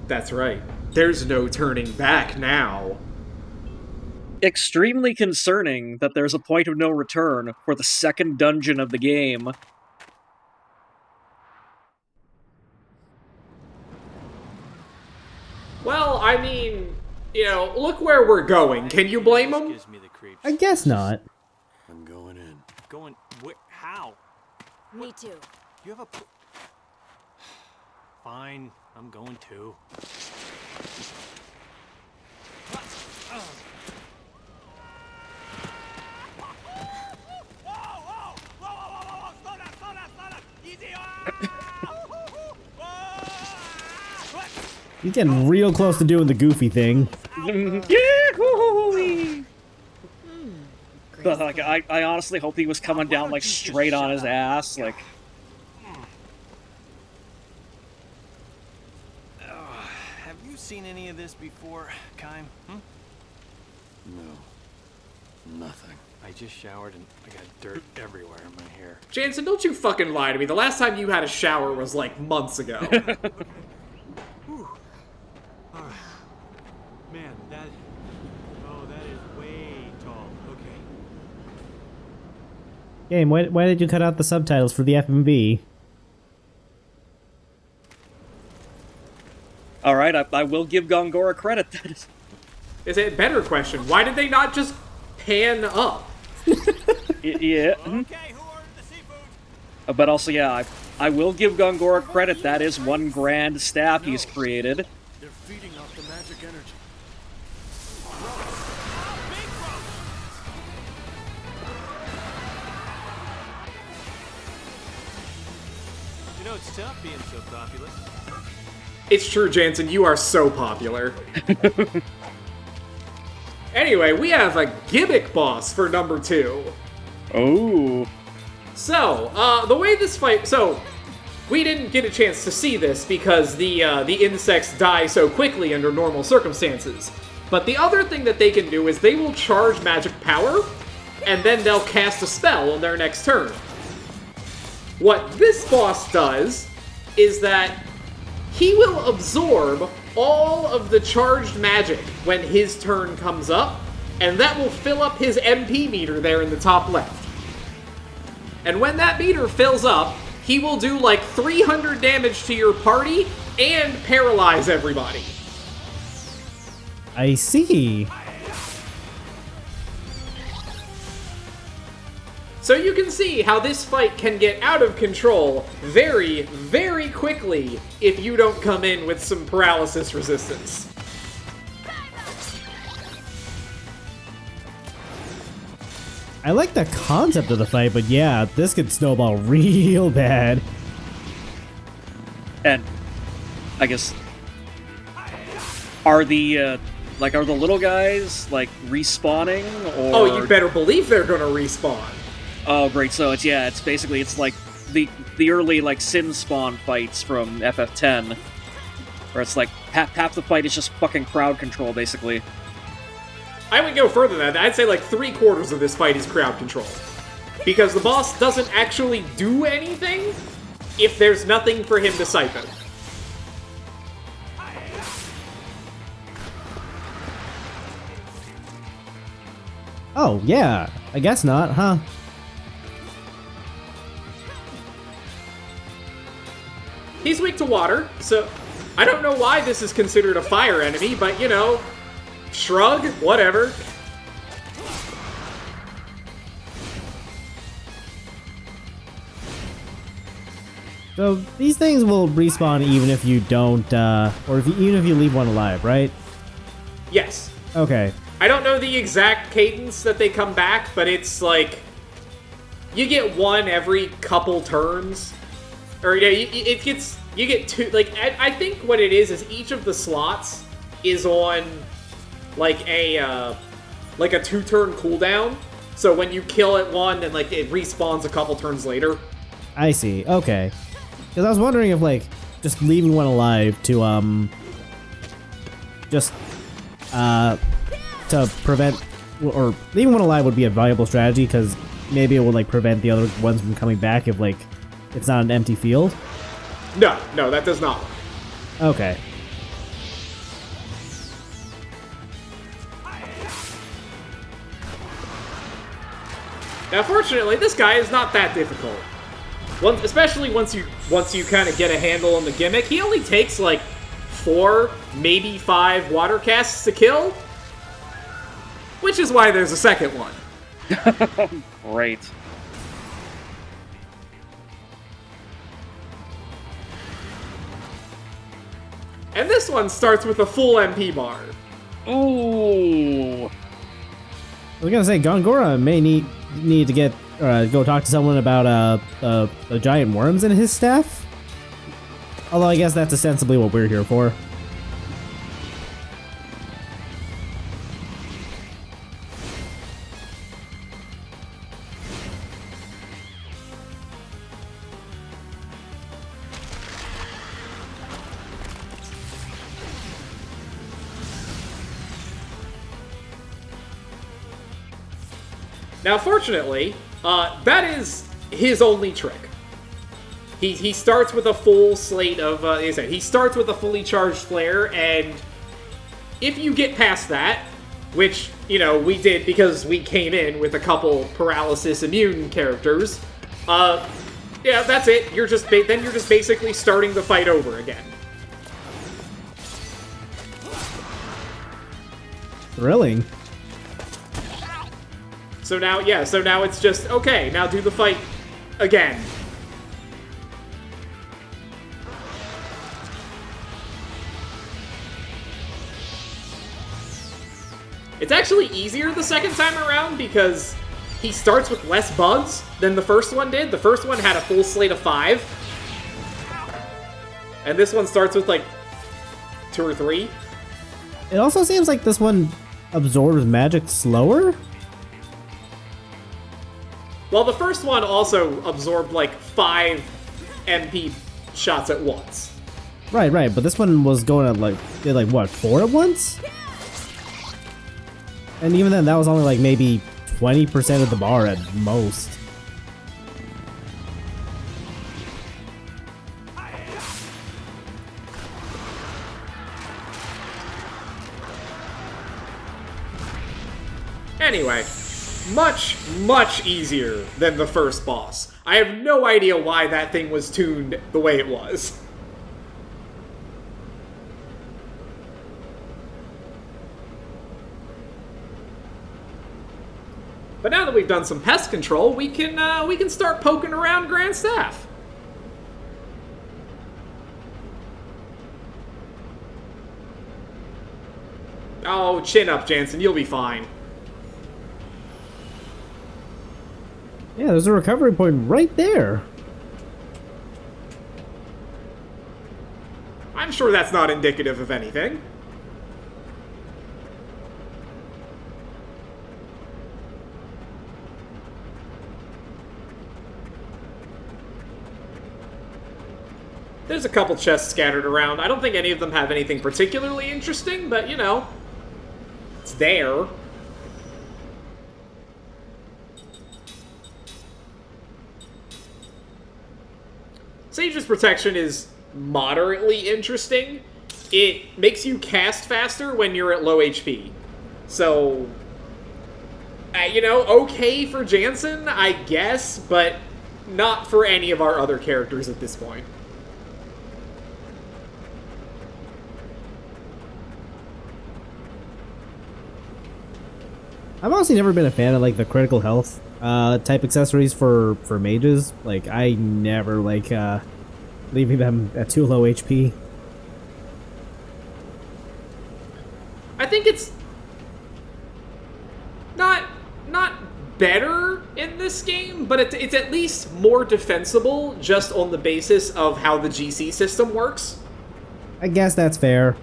That's right. There's no turning back now. Extremely concerning that there's a point of no return for the second dungeon of the game. Well, I mean, you know, look where we're going. Can you blame them? I guess not. I'm going in. Going? How? Me too. You have a... Fine, I'm going too. He's getting real close to doing the goofy thing. Like, I honestly hope he was coming down, like, straight on his ass, like... Have you seen any of this before, Kime? No. Nothing. I just showered and I got dirt everywhere in my hair. Jansen, don't you fucking lie to me. The last time you had a shower was like months ago. Alright. Man, that is way tall. Okay. Game, why did you cut out the subtitles for the FMV? Alright, I will give Gongora credit. That Is it a better question? Why did they not just pan up? yeah. Okay, who ordered the seafood? But also, yeah, I will give Gongora credit. That is one grand staff he's created. They're feeding off the magic energy. You know, it's tough being so popular. It's true, Jansen, you are so popular. Anyway, we have a gimmick boss for number 2. Oh. So, the way this fight... So, we didn't get a chance to see this because the insects die so quickly under normal circumstances. But the other thing that they can do is they will charge magic power, and then they'll cast a spell on their next turn. What this boss does is that he will absorb all of the charged magic when his turn comes up, and that will fill up his MP meter there in the top left. And when that meter fills up, he will do like 300 damage to your party and paralyze everybody. I see. So you can see how this fight can get out of control very, very quickly if you don't come in with some paralysis resistance. I like the concept of the fight, but yeah, this could snowball real bad. And I guess are the little guys like respawning or? Oh, you better believe they're gonna respawn. Oh, great! So it's basically like the early like Sin Spawn fights from FF10, where it's like half the fight is just fucking crowd control, basically. I would go further than that. I'd say like 3/4 of this fight is crowd control. Because the boss doesn't actually do anything if there's nothing for him to siphon. Oh, yeah. I guess not, huh? He's weak to water, so I don't know why this is considered a fire enemy, but you know, shrug, whatever. So these things will respawn even if you don't, even if you leave one alive, right? Yes. Okay. I don't know the exact cadence that they come back, but it's like you get one every couple turns, or yeah, you get two. Like I think what it is each of the slots is on like a 2-turn cooldown. So when you kill it one, then like it respawns a couple turns later. I see. Okay. Because I was wondering if like just leaving one alive to to prevent, or leaving one alive would be a valuable strategy because maybe it will like prevent the other ones from coming back if like it's not an empty field. No, that does not work. Okay. Now, fortunately, this guy is not that difficult. Especially once you kind of get a handle on the gimmick. He only takes like 4, maybe 5 water casts to kill, which is why there's a second one. Great. And this one starts with a full MP bar. Ooh. I was gonna say Gongora may need to get go talk to someone about the giant worms in his staff. Although I guess that's ostensibly what we're here for. Now, fortunately, that is his only trick. He starts with a full slate of, like I said, he starts with a fully charged flare, and if you get past that, which, you know, we did because we came in with a couple paralysis immune characters, yeah, that's it. Then you're just basically starting the fight over again. Thrilling. So now it's just, okay, now do the fight again. It's actually easier the second time around because he starts with less bugs than the first one did. The first one had a full slate of 5. And this one starts with like 2 or 3. It also seems like this one absorbs magic slower. Well, the first one also absorbed like 5 MP shots at once. Right, but this one was going at did what, 4 at once? And even then, that was only like maybe 20% of the bar at most. Anyway, much easier than the first boss. I have no idea why that thing was tuned the way it was. But now that we've done some pest control, we can start poking around Grand Staff. Oh, chin up, Jansen. You'll be fine. Yeah, there's a recovery point right there. I'm sure that's not indicative of anything. There's a couple chests scattered around. I don't think any of them have anything particularly interesting, but, you know, it's there. Sage's protection is moderately interesting. It makes you cast faster when you're at low HP. So, you know, okay for Jansen, I guess, but not for any of our other characters at this point. I've honestly never been a fan of like the critical health type accessories for mages. Like I never like leaving them at too low HP. I think it's not better in this game, but it's at least more defensible just on the basis of how the GC system works. I guess that's fair.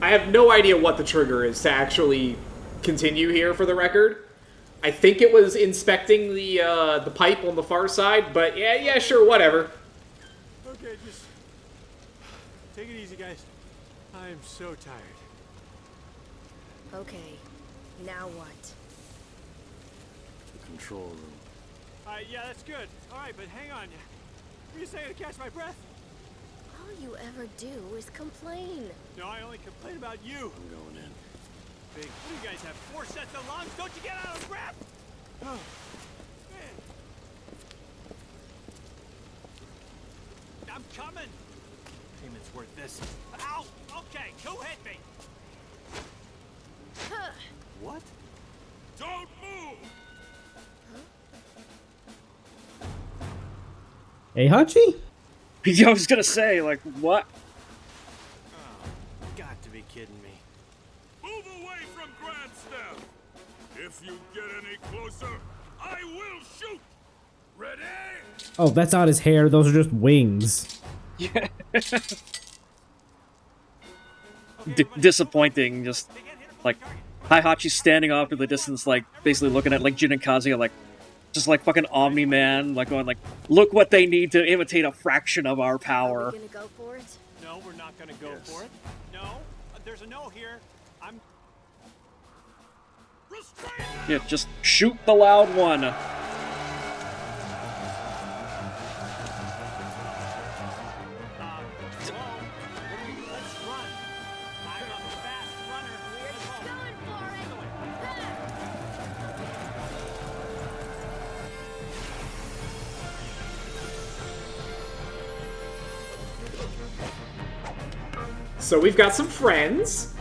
I have no idea what the trigger is to actually continue here, for the record. I think it was inspecting the pipe on the far side, but yeah, sure, whatever. Okay, just take it easy, guys. I am so tired. Okay, now what? The control room. Yeah, that's good. All right, but hang on. You saying to catch my breath? All you ever do is complain. No, I only complain about you. I'm going in. Big, what do you guys have? 4 sets of lungs? Don't you get out of breath? Oh, man. I'm coming. Payment's worth this. Ow! Okay, who hit me? What? Don't move! Hey, Hachi? Yeah, I was gonna say, like, what? Oh, got to be kidding me. Move away from Grand Staff! If you get any closer, I will shoot! Ready? Oh, that's not his hair. Those are just wings. Yeah. Disappointing, just, like, Heihachi's standing off to the distance, like, basically looking at, like, Jin and Kazuya, like, just like fucking Omni-Man, like, going, like, look what they need to imitate a fraction of our Are power. we gonna go for it? No, we're not gonna go for it. No, there's a no here. I'm... Restrain them! Yeah, just shoot the loud one. Hello? Let's run. I'm a fast runner. Let's go. Going for it! So we've got some friends.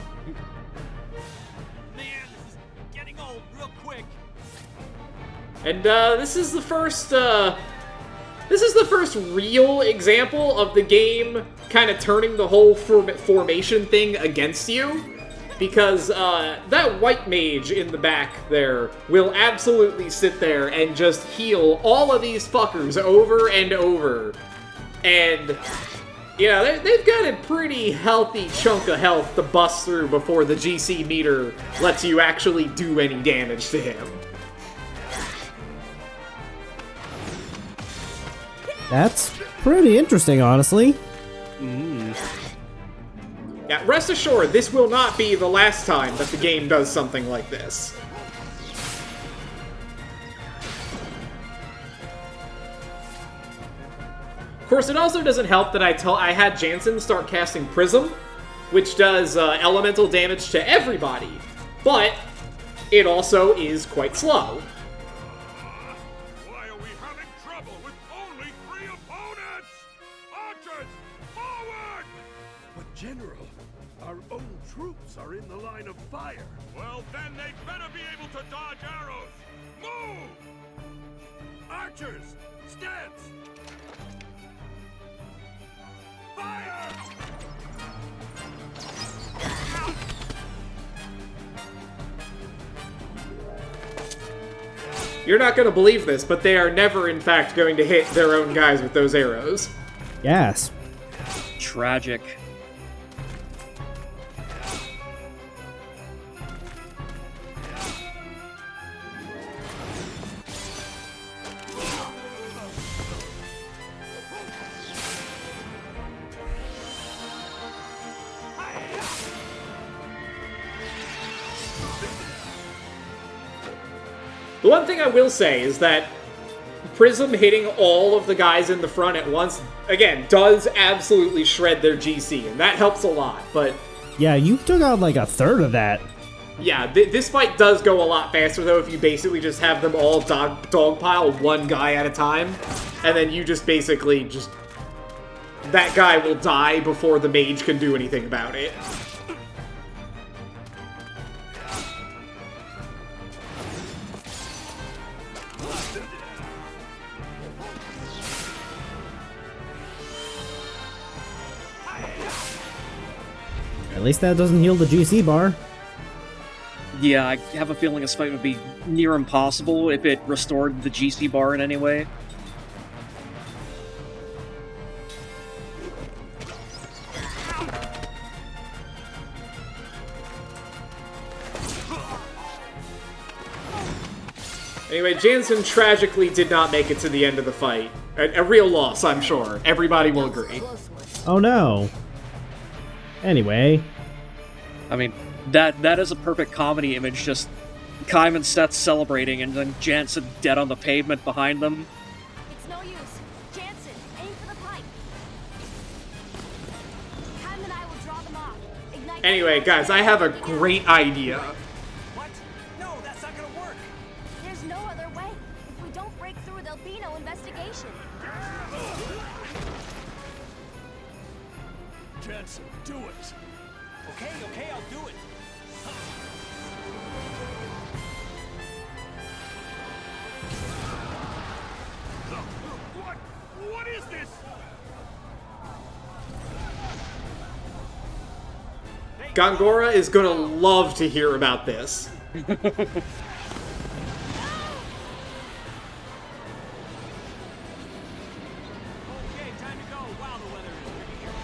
Man, this is getting old real quick. And this is the first real example of the game kind of turning the whole formation thing against you. Because that white mage in the back there will absolutely sit there and just heal all of these fuckers over and over. And, yeah, they've got a pretty healthy chunk of health to bust through before the GC meter lets you actually do any damage to him. That's pretty interesting, honestly. Yeah, rest assured, this will not be the last time that the game does something like this. Of course, it also doesn't help that I had Jansen start casting Prism, which does elemental damage to everybody, but it also is quite slow. Why are we having trouble with only 3 opponents? Archers, forward! But General, our own troops are in the line of fire. Well, then they better be able to dodge arrows. Move! Archers, stance! Fire! You're not going to believe this, but they are never, in fact, going to hit their own guys with those arrows. Yes. Tragic. The one thing I will say is that Prism hitting all of the guys in the front at once, again, does absolutely shred their GC, and that helps a lot, but... Yeah, you took out like a third of that. Yeah, this fight does go a lot faster, though, if you basically just have them all dogpile one guy at a time, and then you just basically just... That guy will die before the mage can do anything about it. At least that doesn't heal the GC bar. Yeah, I have a feeling this fight would be near impossible if it restored the GC bar in any way. Anyway, Jansen tragically did not make it to the end of the fight. A real loss, I'm sure. Everybody will agree. Oh no. Anyway. I mean, that is a perfect comedy image, just Kaim and Seth celebrating, and then Jansen dead on the pavement behind them. It's no use. Jansen, aim for the pipe. Kaim and I will draw them off. Ignite. Anyway, guys, I have a great idea. What? No, that's not gonna work. There's no other way. If we don't break through, there'll be no investigation. Jensen, do it. Okay, I'll do it. What is this? Gongora is gonna love to hear about this. Okay, time to go. Wow, the weather is pretty here.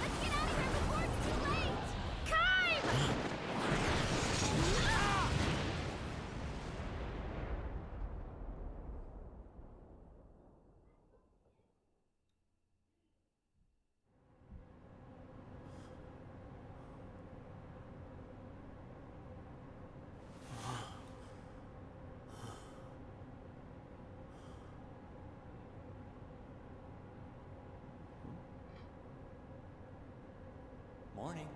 Let's get out of here before it's too late. Kaim! Morning.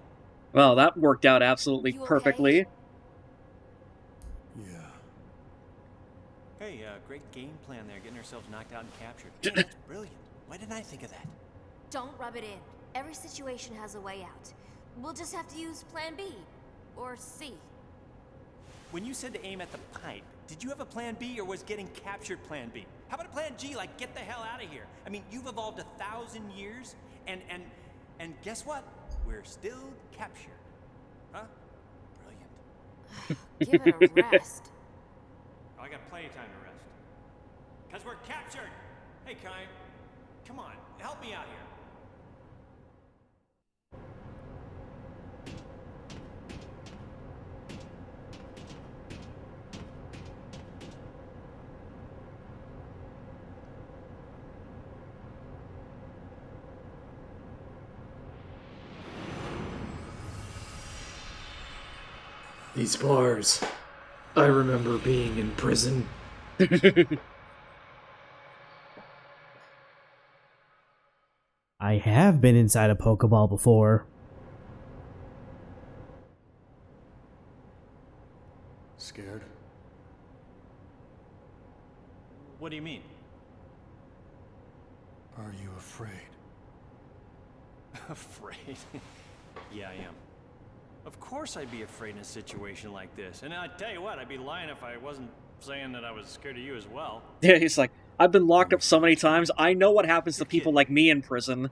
Well, that worked out absolutely You okay? perfectly. Yeah. Hey, great game plan there, getting ourselves knocked out and captured. That's brilliant. Why didn't I think of that? Don't rub it in. Every situation has a way out. We'll just have to use plan B. Or C. When you said to aim at the pipe, did you have a plan B or was getting captured plan B? How about a plan G, like get the hell out of here? I mean, you've evolved 1,000 years, and guess what? We're still captured. Huh? Brilliant. Give it a rest. Oh, I got plenty of time to rest. Because we're captured! Hey, Kaim. Come on, help me out here. These bars. I remember being in prison. I have been inside a Pokeball before. Scared? What do you mean? Are you afraid? Afraid? Yeah, I am. Of course I'd be afraid in a situation like this. And I tell you what, I'd be lying if I wasn't saying that I was scared of you as well. Yeah, he's like, I've been locked up so many times, I know what happens to people like me in prison.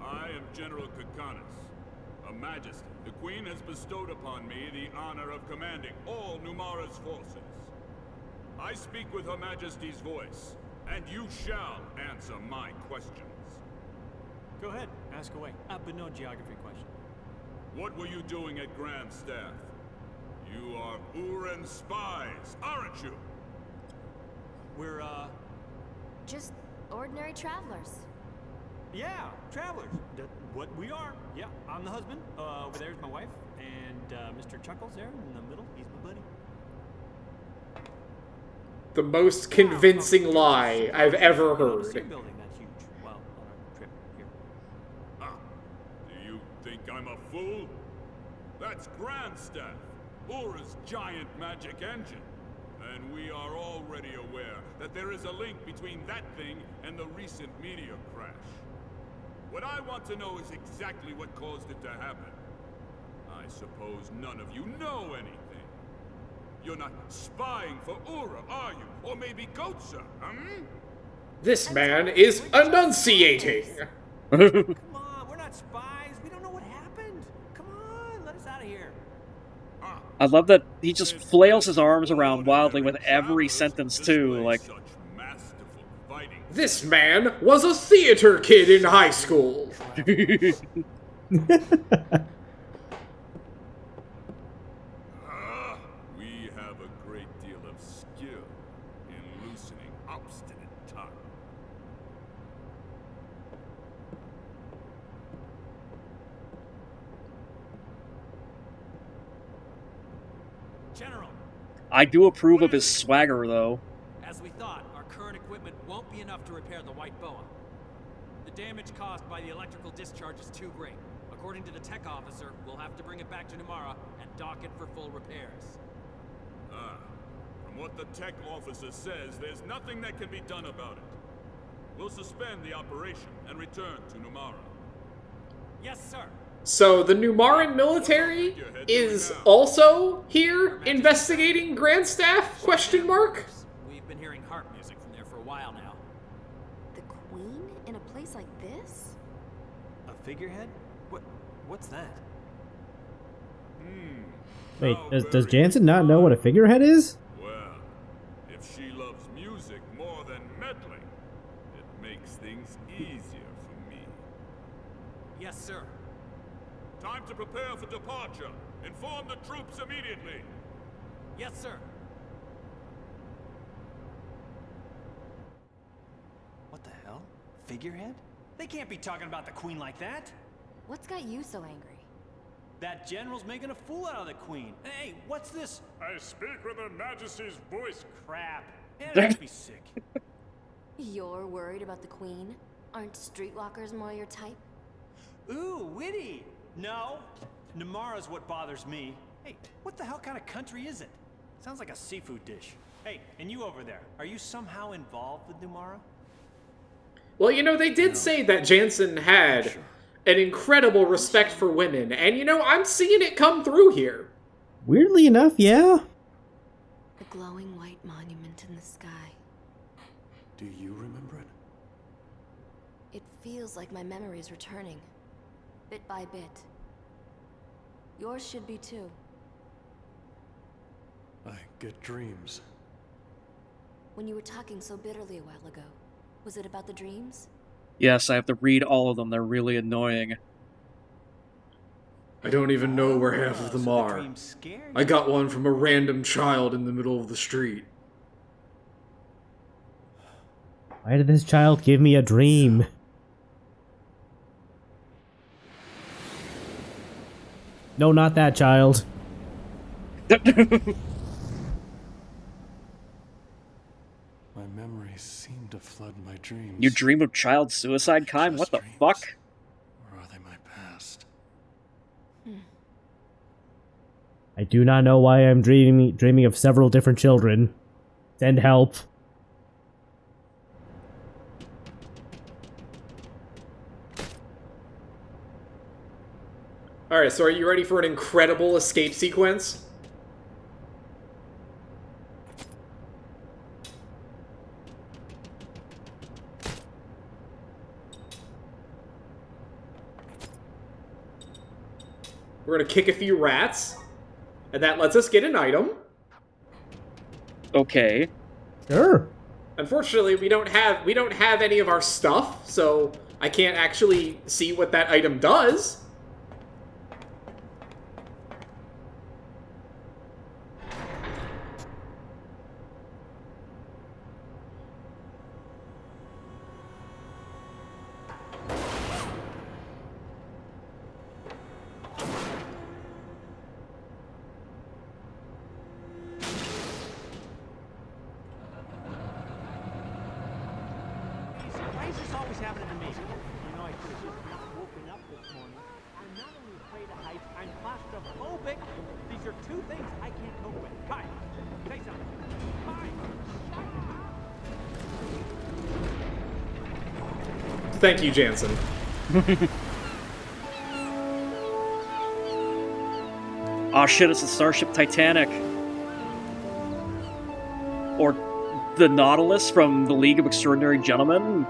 I am General Kakanis, a majesty. The Queen has bestowed upon me the honor of commanding all Numara's forces. I speak with Her Majesty's voice, and you shall answer my questions. Go ahead, ask away. But no geography question. What were you doing at Grand Staff? You are Uran spies, aren't you? We're, Just ordinary travelers. yeah, travelers. That's what we are. Yeah, I'm the husband. Over there's my wife. And, Mr. Chuckles there in the middle, he's my buddy. The most convincing lie I've ever Odyssey heard. building, that's huge. Well, on our trip here. Ah, do you think I'm a fool? That's Grandstaff, Ura's giant magic engine. And we are already aware that there is a link between that thing and the recent meteor crash. What I want to know is exactly what caused it to happen. I suppose none of you know anything. You're not spying for Ura, are you? Or maybe Gotsa, This man is enunciating. Come on, we're not spies. We don't know what happened. Come on, let us out of here. I love that he just flails his arms around wildly with every sentence, too. Like, Such masterful fighting. This man was a theater kid in high school. We have a great deal of skill in loosening obstinate tongue. General, I do approve of his swagger, though. as we thought, our current equipment won't be enough to repair the White Boa. The damage caused by the electrical discharge is too great. According to the tech officer, we'll have to bring it back to Numara and dock it for full repairs. From what the tech officer says, there's nothing that can be done about it. We'll suspend the operation and return to Numara. Yes, sir. So the Numaran military is also here investigating Grandstaff? Question mark? We've been hearing harp music from there for a while now. The Queen in a place like this? A figurehead? What's that? Wait, does Jansen not know what a figurehead is? Well, if she loves music more than meddling, it makes things easier for me. Yes, sir. Time to prepare for departure. Inform the troops immediately. Yes, sir. What the hell? Figurehead? They can't be talking about the Queen like that. What's got you so angry? That general's making a fool out of the Queen. Hey, what's this? I speak with Her Majesty's voice. Crap. It makes me sick. You're worried about the Queen? Aren't streetwalkers more your type? Ooh, witty. No, Numara's what bothers me. Hey, what the hell kind of country is it? Sounds like a seafood dish. Hey, and you over there, are you somehow involved with Numara? Well, you know, they did say that Jansen had an incredible respect for women, and you know, I'm seeing it come through here. Weirdly enough, yeah. A glowing white monument in the sky. Do you remember it? It feels like my memory is returning, bit by bit. Yours should be too. I get dreams. When you were talking so bitterly a while ago, was it about the dreams? Yes, I have to read all of them. They're really annoying. I don't even know where half of them So the are. dreams scared I got one from a random child in the middle of the street. Why did this child give me a dream? No, not that child. My memories seem to flood my dreams. You dream of child suicide, Kime? What the fuck? Or are they my past? I do not know why I'm dreaming of several different children. Send help. Alright, so are you ready for an incredible escape sequence? We're gonna kick a few rats, and that lets us get an item. Okay. Sure. Unfortunately, we don't have any of our stuff, so I can't actually see what that item does. Why is this always happening to me? You know, I could have just not woken up this morning. I'm not only afraid of heights, I'm claustrophobic. These are two things I can't cope with. Kai, say something. Kai, shut up! Thank you, Jansen. Aw shit, it's the Starship Titanic. Or the Nautilus from the League of Extraordinary Gentlemen.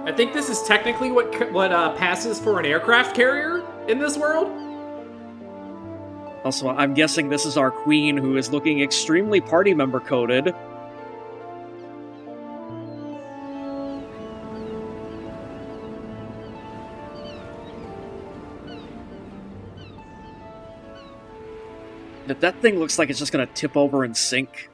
I think this is technically what passes for an aircraft carrier in this world. Also, I'm guessing this is our queen, who is looking extremely party member coded. That thing looks like it's just gonna tip over and sink.